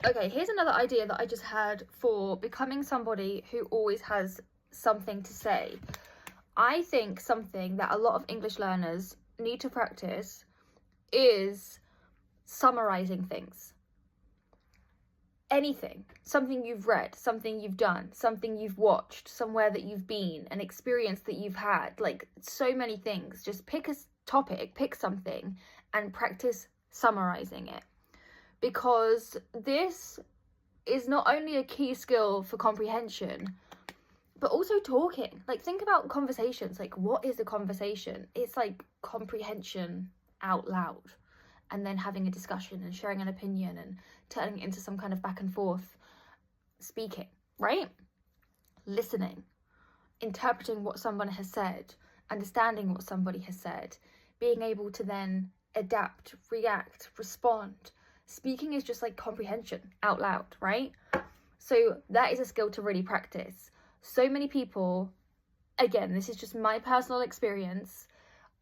Okay, here's another idea that I just had for becoming somebody who always has something to say. I think something that a lot of English learners need to practice is summarizing things. Anything, something you've read, something you've done, something you've watched, somewhere that you've been, an experience that you've had, like so many things. Just pick a topic, pick something, and practice summarizing it. Because this is not only a key skill for comprehension, but also talking. Like, think about conversations. Like, what is a conversation? It's like comprehension out loud, and then having a discussion and sharing an opinion and turning it into some kind of back and forth speaking, right? Listening, interpreting what someone has said, understanding what somebody has said, being able to then adapt, react, respond. Speaking is just like comprehension out loud, right? So that is a skill to really practice. So many people, again, this is just my personal experience,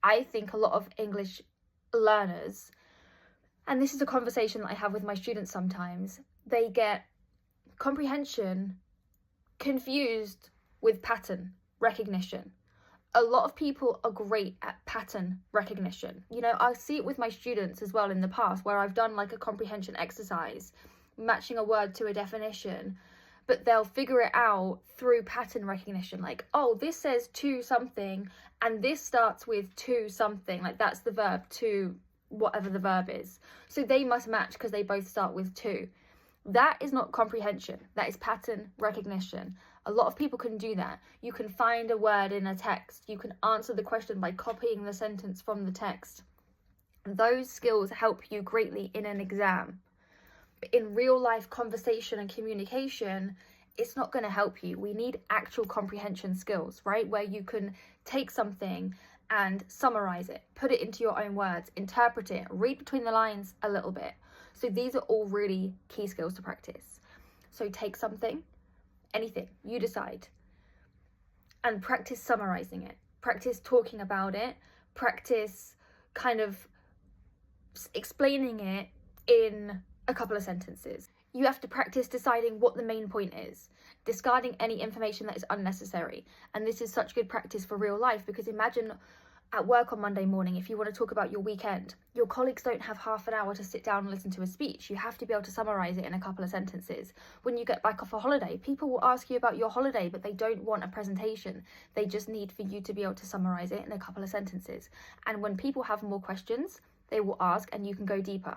I think a lot of English learners, and this is a conversation that I have with my students sometimes, they get comprehension confused with pattern recognition. A lot of people are great at pattern recognition. You know, I see it with my students as well in the past, where I've done like a comprehension exercise, matching a word to a definition, but they'll figure it out through pattern recognition. Like, oh, this says to something, and this starts with to something. Like, that's the verb, to whatever the verb is. So they must match because they both start with to. That is not comprehension. That is pattern recognition. A lot of people can do that. You can find a word in a text. You can answer the question by copying the sentence from the text. Those skills help you greatly in an exam. But in real life conversation and communication, it's not going to help you. We need actual comprehension skills, right? Where you can take something and summarize it, put it into your own words, interpret it, read between the lines a little bit. So these are all really key skills to practice. So take something, anything, you decide, and practice summarizing it. Practice talking about it. Practice kind of explaining it in a couple of sentences. You have to practice deciding what the main point is, discarding any information that is unnecessary. And this is such good practice for real life, because imagine at work on Monday morning, if you want to talk about your weekend, your colleagues don't have half an hour to sit down and listen to a speech. You have to be able to summarize it in a couple of sentences. When you get back off a holiday, people will ask you about your holiday, but they don't want a presentation. They just need for you to be able to summarize it in a couple of sentences. And when people have more questions, they will ask and you can go deeper.